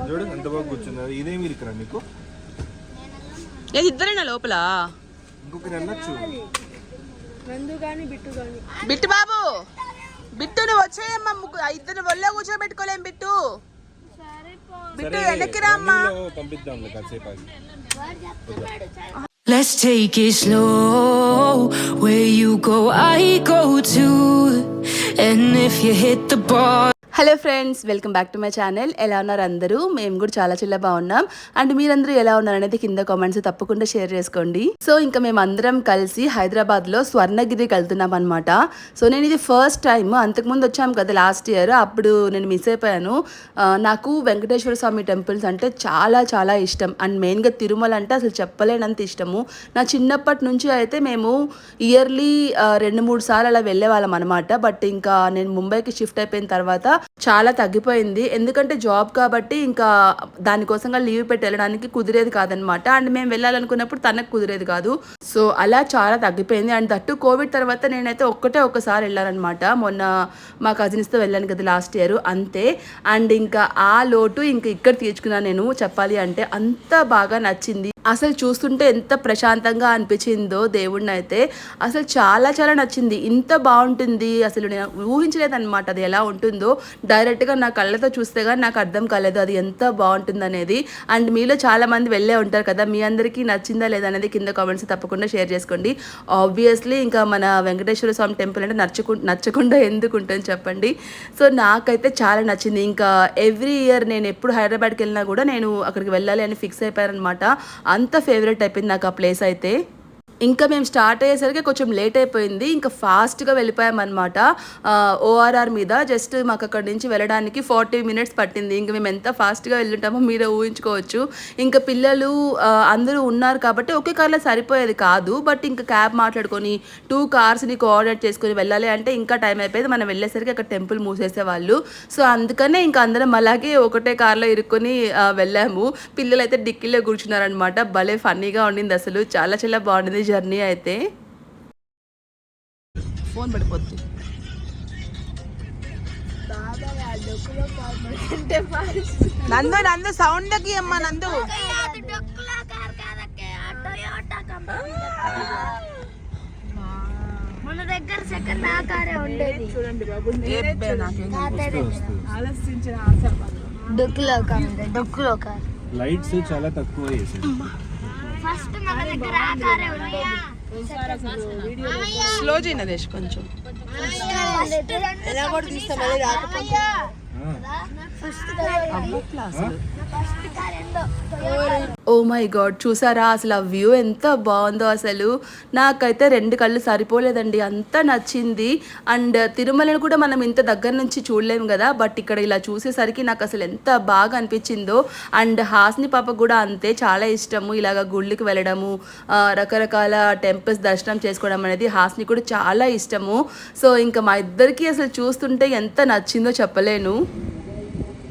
చూడు ఎంత బాగా కూర్చున్నారు. ఇదేమి ఇరుకురా నీకు? ఇద్దరేనా లోపల? ఇంకొకరు వెళ్ళొచ్చు. బిట్టు బాబు, బిట్టు నువ్వు వచ్చేయమ్మా. ఇద్దరు ఒళ్ళో కూర్చోబెట్టుకోలేం. బిట్టు బిట్టు వెనక్కి రామ్మా. పంపిద్దాం కాసేపు. Let's take it slow. Where you go, I go too. And if you hit the bar. Hello friends, welcome back to my channel. ఎలా ఉన్నారు అందరూ? మేము కూడా చాలా బాగున్నాం. అండ్ మీరందరూ ఎలా ఉన్నారు అనేది కింద కామెంట్స్ తప్పకుండా షేర్ చేసుకోండి. సో ఇంకా మేము అందరం కలిసి హైదరాబాద్లో స్వర్ణగిరికి వెళ్తున్నాం అనమాట. సో నేను ఇది ఫస్ట్ టైం. అంతకుముందు వచ్చాము కదా లాస్ట్ ఇయర్, అప్పుడు నేను మిస్ అయిపోయాను. నాకు వెంకటేశ్వర స్వామి టెంపుల్స్ అంటే చాలా ఇష్టం. అండ్ మెయిన్గా తిరుమల అంటే అసలు చెప్పలేనంత ఇష్టము. నా చిన్నప్పటి నుంచి అయితే మేము ఇయర్లీ 2-3 సార్లు అలా వెళ్ళేవాళ్ళం అనమాట. బట్ ఇంకా నేను ముంబైకి షిఫ్ట్ అయిపోయిన తర్వాత చాలా తగ్గిపోయింది. ఎందుకంటే జాబ్ కాబట్టి ఇంకా దానికోసంగా లీవ్ పెట్టి వెళ్ళడానికి కుదిరేది కాదనమాట. అండ్ మేము వెళ్ళాలనుకున్నప్పుడు తనకు కుదిరేది కాదు. సో అలా చాలా తగ్గిపోయింది. అండ్ దట్టు కోవిడ్ తర్వాత నేనైతే ఒక్కసారి వెళ్ళానమాట. మొన్న మా కజిన్స్తో వెళ్ళాను కదా లాస్ట్ ఇయర్, అంతే. అండ్ ఇంకా ఆ లోటు ఇంకా ఇక్కడ తీర్చుకున్నాను నేను. చెప్పాలి అంటే అంత బాగా నచ్చింది. అసలు చూస్తుంటే ఎంత ప్రశాంతంగా అనిపించిందో దేవుడిని అయితే. అసలు చాలా నచ్చింది. ఇంత బాగుంటుంది అసలు నేను ఊహించలేదన్నమాట అది ఎలా ఉంటుందో. డైరెక్ట్గా నా కళ్ళతో చూస్తే కానీ నాకు అర్థం కాలేదు అది ఎంత బాగుంటుంది అనేది. అండ్ మీలో చాలామంది వెళ్ళే ఉంటారు కదా, మీ అందరికీ నచ్చిందా లేదా అనేది కింద కామెంట్స్ తప్పకుండా షేర్ చేసుకోండి. ఆబ్వియస్లీ ఇంకా మన వెంకటేశ్వర స్వామి టెంపుల్ అంటే నచ్చకుండా ఎందుకు ఉంటుంది చెప్పండి. సో నాకైతే చాలా నచ్చింది. ఇంకా ఎవ్రీ ఇయర్ నేను ఎప్పుడు హైదరాబాద్కి వెళ్ళినా కూడా నేను అక్కడికి వెళ్ళాలి అని ఫిక్స్ అయిపోయారనమాట. అంత ఫేవరెట్ అయిపోయింది నాకు ఆ ప్లేస్ అయితే. ఇంకా మేము స్టార్ట్ అయ్యేసరికి కొంచెం లేట్ అయిపోయింది. ఇంకా ఫాస్ట్గా వెళ్ళిపోయామన్నమాట ఓఆర్ఆర్ మీద. జస్ట్ మాకు అక్కడి నుంచి వెళ్ళడానికి 40 మినిట్స్ పట్టింది. ఇంకా మేము ఎంత ఫాస్ట్గా వెళ్ళుంటామో మీరే ఊహించుకోవచ్చు. ఇంకా పిల్లలు అందరూ ఉన్నారు కాబట్టి ఒకే కార్లో సరిపోయేది కాదు. బట్ ఇంకా క్యాబ్ మాట్లాడుకొని 2 కార్స్ని కోఆర్డినేట్ చేసుకొని వెళ్ళాలి అంటే ఇంకా టైం అయిపోయేది. మనం వెళ్ళేసరికి అక్కడ టెంపుల్ మూసేసేవాళ్ళు. సో అందుకనే ఇంకా అందరం అలాగే ఒకటే కార్లో ఇరుక్కొని వెళ్ళాము. పిల్లలు అయితే డిక్కీలో కూర్చున్నారనమాట. భలే ఫన్నీగా ఉండింది అసలు. చాలా బాగుండింది జర్నీ అయితే. ఫోన్ పడిపోద్ది. నందు సౌండ్కి అమ్మా. నందు మన దగ్గర సెకండ్ ఆకారే ఉండేది. చూడండి బాబు, ఆలోచించిన డొక్కులో కార్ లైట్స్ చాలా తక్కువ వేసారు. ఫస్ట్ మన దగ్గర ఆకారే ఉండేది. స్లో చేయనదేశ్ కొంచెం. ఎలా కూడా తీస్తాం అది రాకపోతే. ఓ మై గాడ్, చూసారా అసలు ఆ వ్యూ ఎంత బాగుందో. అసలు నాకైతే 2 కళ్ళు సరిపోలేదండి, అంత నచ్చింది. అండ్ తిరుమలను కూడా మనం ఇంత దగ్గర నుంచి చూడలేము కదా, బట్ ఇక్కడ ఇలా చూసేసరికి నాకు అసలు ఎంత బాగా అనిపించిందో. అండ్ హాస్ని పాప కూడా అంతే, చాలా ఇష్టము ఇలాగ గుళ్ళకి వెళ్ళడము, రకరకాల టెంపుల్స్ దర్శనం చేసుకోవడం అనేది హాస్ని కూడా చాలా ఇష్టము. సో ఇంకా మా ఇద్దరికి అసలు చూస్తుంటే ఎంత నచ్చిందో చెప్పలేను.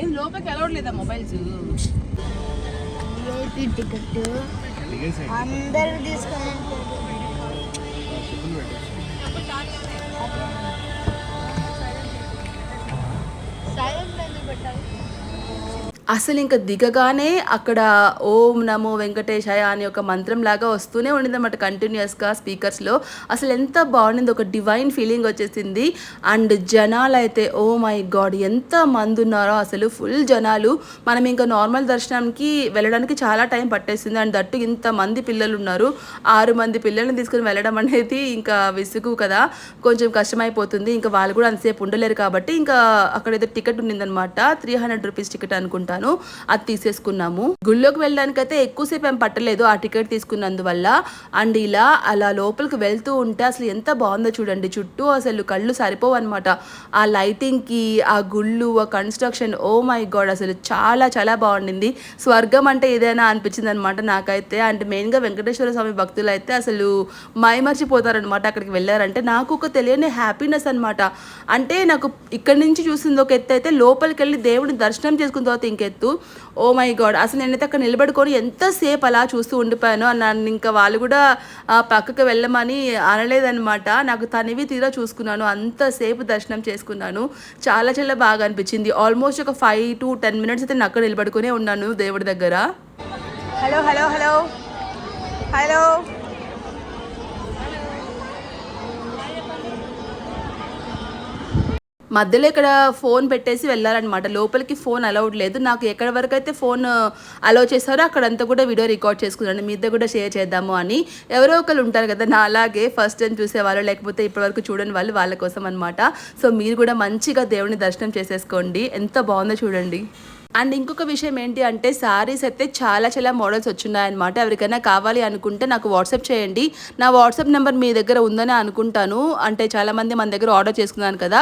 ఏం లోపలికి వెళ్ళవట్లేదా మొబైల్స్? టికెట్ అందరూ తీసుకొని అసలు ఇంకా దిగగానే అక్కడ ఓం నమో వెంకటేశాయ అని ఒక మంత్రం లాగా వస్తూనే ఉండిందన్నమాట కంటిన్యూస్గా స్పీకర్స్లో. అసలు ఎంత బాగుండింది, ఒక డివైన్ ఫీలింగ్ వచ్చేసింది. అండ్ జనాలు అయితే ఓ మై గాడ్ ఎంత మంది ఉన్నారో అసలు, ఫుల్ జనాలు. మనం ఇంకా నార్మల్ దర్శనానికి వెళ్ళడానికి చాలా టైం పట్టేసింది. అండ్ దట్టు ఇంతమంది పిల్లలు ఉన్నారు. 6 మంది పిల్లల్ని తీసుకుని వెళ్ళడం అనేది ఇంకా విసుగు కదా, కొంచెం కష్టమైపోతుంది. ఇంకా వాళ్ళు కూడా అంతసేపు ఉండలేరు కాబట్టి ఇంకా అక్కడైతే టికెట్ ఉండిందనమాట. 300 రూపీస్ టికెట్ అనుకుంటాను, అది తీసేసుకున్నాము. గుళ్ళోకి వెళ్ళడానికి అయితే ఎక్కువసేపు ఏం పట్టలేదు ఆ టికెట్ తీసుకున్నందువల్ల. అండ్ ఇలా అలా లోపలికి వెళ్తూ ఉంటే అసలు ఎంత బాగుందో చూడండి. చుట్టూ అసలు కళ్ళు సరిపోవు అనమాట. ఆ లైటింగ్కి, ఆ గుళ్ళు, ఆ కన్స్ట్రక్షన్, ఓ మై గాడ్ అసలు చాలా బాగుండింది. స్వర్గం అంటే ఏదైనా అనిపించింది అనమాట నాకైతే. అండ్ మెయిన్గా వెంకటేశ్వర స్వామి భక్తులు అయితే అసలు మైమర్చిపోతారనమాట అక్కడికి వెళ్ళారంటే. నాకు ఒక తెలియని హ్యాపీనెస్ అనమాట. అంటే నాకు ఇక్కడి నుంచి చూసింది ఒక ఎత్తు అయితే, లోపలికి వెళ్ళి దేవుడిని దర్శనం చేసుకున్న తర్వాత ఇంకెత్తు. ఓ మై గాడ్, అసలు నేనైతే అక్కడ నిలబడుకొని ఎంతసేపు అలా చూస్తూ ఉండిపోయాను. నన్ను ఇంకా వాళ్ళు కూడా పక్కకు వెళ్ళమని అనలేదనమాట. నాకు తనివి తీరా చూసుకున్నాను, అంతసేపు దర్శనం చేసుకున్నాను. చాలా చాలా బాగా అనిపించింది. ఆల్మోస్ట్ ఒక 5 to 10 minutes అయితే నేను అక్కడ నిలబడుకునే ఉన్నాను దేవుడి దగ్గర. Hello hello hello hello. మధ్యలో ఇక్కడ ఫోన్ పెట్టేసి వెళ్ళాలన్నమాట. లోపలికి ఫోన్ అలౌడ్ లేదు. నాకు ఎక్కడి వరకు అయితే ఫోన్ అలౌ చేస్తారో అక్కడంతా కూడా వీడియో రికార్డ్ చేసుకున్నాను, మీతో కూడా షేర్ చేద్దాము అని. ఎవరో ఒకరు ఉంటారు కదా నా అలాగే ఫస్ట్ టైం చూసేవాళ్ళు, లేకపోతే ఇప్పటివరకు చూడని వాళ్ళు, వాళ్ళ కోసం అనమాట. సో మీరు కూడా మంచిగా దేవుని దర్శనం చేసేసుకోండి. ఎంత బాగుందో చూడండి. అండ్ ఇంకొక విషయం ఏంటి అంటే శారీస్ అయితే చాలా చాలా మోడల్స్ వచ్చున్నాయన్నమాట. ఎవరికైనా కావాలి అనుకుంటే నాకు వాట్సాప్ చేయండి. నా వాట్సాప్ నెంబర్ మీ దగ్గర ఉందని అనుకుంటాను. అంటే చాలామంది మన దగ్గర ఆర్డర్ చేసుకున్నాను కదా.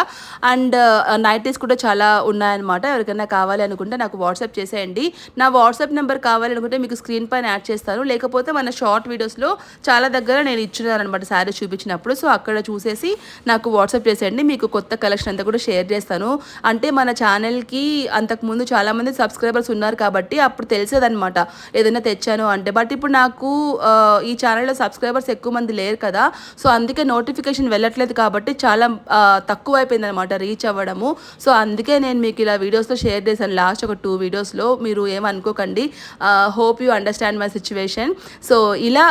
అండ్ నైటీస్ కూడా చాలా ఉన్నాయన్నమాట. ఎవరికైనా కావాలి అనుకుంటే నాకు వాట్సాప్ చేసేయండి. నా వాట్సాప్ నెంబర్ కావాలి అనుకుంటే మీకు స్క్రీన్ పైన యాడ్ చేస్తాను, లేకపోతే మన షార్ట్ వీడియోస్లో చాలా దగ్గర నేను ఇచ్చినాను అనమాట శారీస్ చూపించినప్పుడు. సో అక్కడ చూసేసి నాకు వాట్సాప్ చేసేయండి. మీకు కొత్త కలెక్షన్ అంతా కూడా షేర్ చేస్తాను. అంటే మన ఛానల్కి అంతకుముందు చాలా మంది సబ్స్క్రైబర్స్ ఉన్నారు కాబట్టి అప్పుడు తెలిసేదనమాట ఏదైనా తెచ్చాను అంటే. బట్ ఇప్పుడు నాకు ఈ ఛానల్లో సబ్స్క్రైబర్స్ ఎక్కువ మంది లేరు కదా. సో అందుకే నోటిఫికేషన్ వెళ్ళట్లేదు కాబట్టి చాలా తక్కువ అయిపోయింది అనమాట రీచ్ అవ్వడము. సో అందుకే నేను మీకు ఇలా వీడియోస్లో షేర్ చేశాను లాస్ట్ ఒక 2 వీడియోస్లో. మీరు ఏమనుకోకండి. Hope you understand my situation. So ఇలా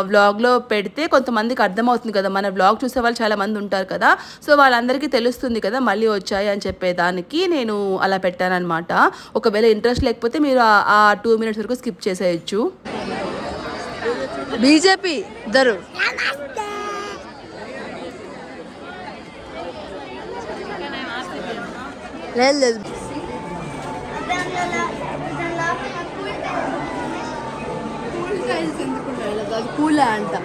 వ్లాగ్లో పెడితే కొంతమందికి అర్థమవుతుంది కదా, మన వ్లాగ్ చూసే వాళ్ళు చాలా మంది ఉంటారు కదా. సో వాళ్ళందరికీ తెలుస్తుంది కదా మళ్ళీ వచ్చాయి అని చెప్పేదానికి నేను అలా పెట్టానన్నమాట. ఒకవేళ ఇంట్రెస్ట్ లేకపోతే మీరు ఆ 2 minutes వరకు స్కిప్ చేసేయచ్చు. బీజేపీ ఇద్దరు లేదు పూల అంట.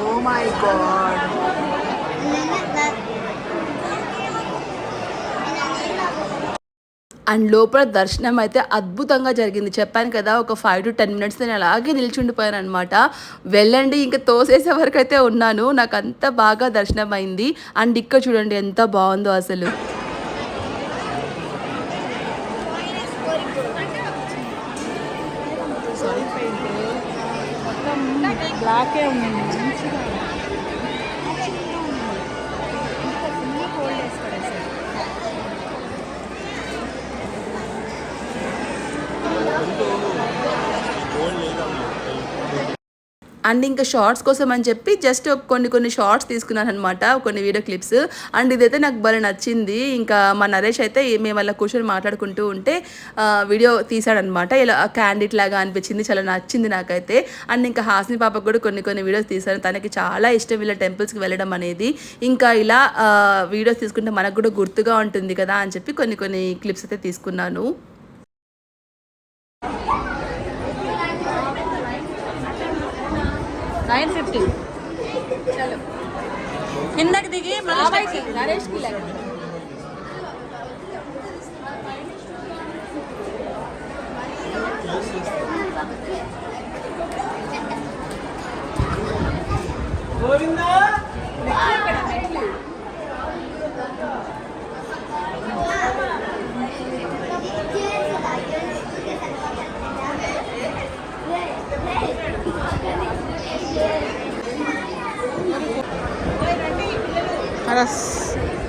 Oh my God. అండ్ లోపల దర్శనం అయితే అద్భుతంగా జరిగింది. చెప్పాను కదా ఒక 5 to 10 minutes నేను అలాగే నిల్చుండిపోయాను అనమాట. వెళ్ళండి ఇంకా తోసేసే వరకు అయితే ఉన్నాను. నాకు అంత బాగా దర్శనం అయింది. అండ్ ఇక్కడ చూడండి ఎంత బాగుందో అసలు. బ్లాకే ఉంది. అండ్ ఇంకా షార్ట్స్ కోసం అని చెప్పి జస్ట్ కొన్ని షార్ట్స్ తీసుకున్నాను అనమాట, కొన్ని వీడియో క్లిప్స్. అండ్ ఇదైతే నాకు భలే నచ్చింది. ఇంకా మా నరేష్ అయితే మేము అలా కూర్చొని మాట్లాడుకుంటూ ఉంటే వీడియో తీసాడనమాట. ఇలా క్యాండిడ్ లాగా అనిపించింది, చాలా నచ్చింది నాకైతే. అండ్ ఇంకా హాస్ని పాపకు కూడా కొన్ని వీడియోస్ తీసాను. తనకి చాలా ఇష్టం ఇలా టెంపుల్స్కి వెళ్ళడం అనేది. ఇంకా ఇలా వీడియోస్ తీసుకుంటే మనకు కూడా గుర్తుగా ఉంటుంది కదా అని చెప్పి కొన్ని క్లిప్స్ అయితే తీసుకున్నాను. చలో కిందకి దిగి నరేష్కి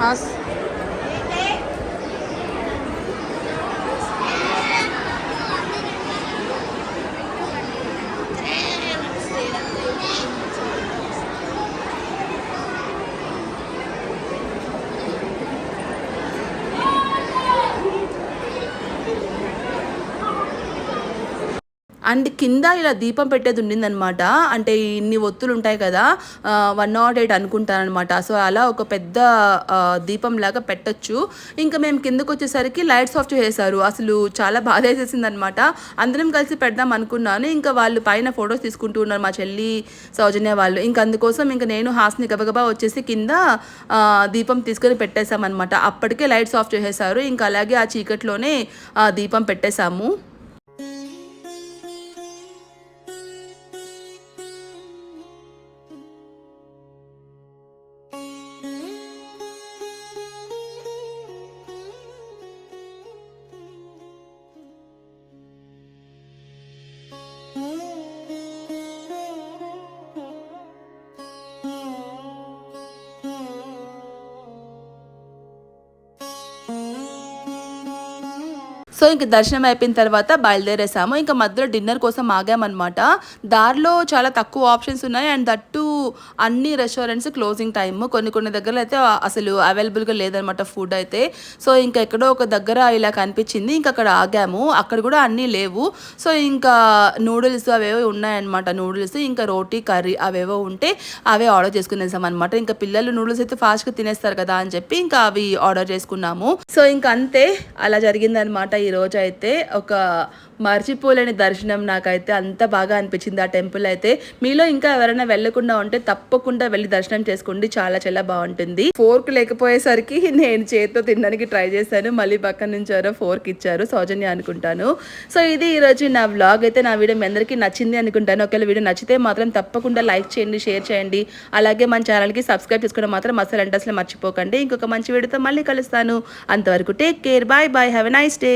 Has. అండ్ కింద ఇలా దీపం పెట్టేది ఉండిందనమాట. అంటే ఇన్ని ఒత్తులు ఉంటాయి కదా, 108 అనుకుంటానమాట. సో అలా ఒక పెద్ద దీపం లాగా పెట్టచ్చు. ఇంకా మేము కిందకు వచ్చేసరికి లైట్స్ ఆఫ్ చేసేసారు. అసలు చాలా బాధ వేసేసింది అనమాట. అందరం కలిసి పెడదాం అనుకున్నాను. ఇంకా వాళ్ళు పైన ఫొటోస్ తీసుకుంటూ ఉన్నారు, మా చెల్లి సౌజన్య వాళ్ళు. ఇంకా అందుకోసం ఇంకా నేను హాస్ని గబగబా వచ్చేసి కింద దీపం తీసుకొని పెట్టేశామన్నమాట. అప్పటికే లైట్స్ ఆఫ్ చేసేసారు. ఇంకా అలాగే ఆ చీకట్లోనే దీపం పెట్టేశాము. సో ఇంక దర్శనం అయిపోయిన తర్వాత బయలుదేరేసాము. ఇంకా మధ్యలో డిన్నర్ కోసం ఆగామన్నమాట. దారిలో చాలా తక్కువ ఆప్షన్స్ ఉన్నాయి అండ్ దట్టు అన్ని రెస్టారెంట్స్ క్లోజింగ్ టైమ్. కొన్ని దగ్గరలో అయితే అసలు అవైలబుల్గా లేదనమాట ఫుడ్ అయితే. సో ఇంకా ఎక్కడో ఒక దగ్గర ఇలా కనిపించింది, ఇంకా అక్కడ ఆగాము. అక్కడ కూడా అన్నీ లేవు. సో ఇంకా నూడిల్స్ అవేవో ఉన్నాయన్నమాట. నూడిల్స్ ఇంకా రోటీ కర్రీ అవేవో ఉంటే అవే ఆర్డర్ చేసుకునేసాం అనమాట. ఇంకా పిల్లలు నూడిల్స్ అయితే ఫాస్ట్గా తినేస్తారు కదా అని చెప్పి ఇంకా అవి ఆర్డర్ చేసుకున్నాము. సో ఇంకా అంతే, అలా జరిగిందనమాట ఈ రోజు అయితే. ఒక మర్చిపోలేని దర్శనం నాకైతే అంత బాగా అనిపించింది ఆ టెంపుల్ అయితే. మీలో ఇంకా ఎవరైనా వెళ్ళకుండా ఉంటే తప్పకుండా వెళ్ళి దర్శనం చేసుకోండి, చాలా చాలా బాగుంటుంది. ఫోర్క్ లేకపోయేసరికి నేను చేతితో తినడానికి ట్రై చేశాను, మళ్ళీ పక్కన నుంచి ఎవరో ఫోర్క్ ఇచ్చారు, సౌజన్య అనుకుంటాను. సో ఇది ఈరోజు నా వ్లాగ్ అయితే. నా వీడియో మీ అందరికీ నచ్చింది అనుకుంటాను. ఒకవేళ వీడియో నచ్చితే మాత్రం తప్పకుండా లైక్ చేయండి, షేర్ చేయండి, అలాగే మన ఛానల్కి సబ్స్క్రైబ్ చేసుకోవడం మాత్రం అసలు మర్చిపోకండి. ఇంకొక మంచి వీడియోతో మళ్ళీ కలుస్తాను. అంతవరకు take care, bye bye, have a nice day.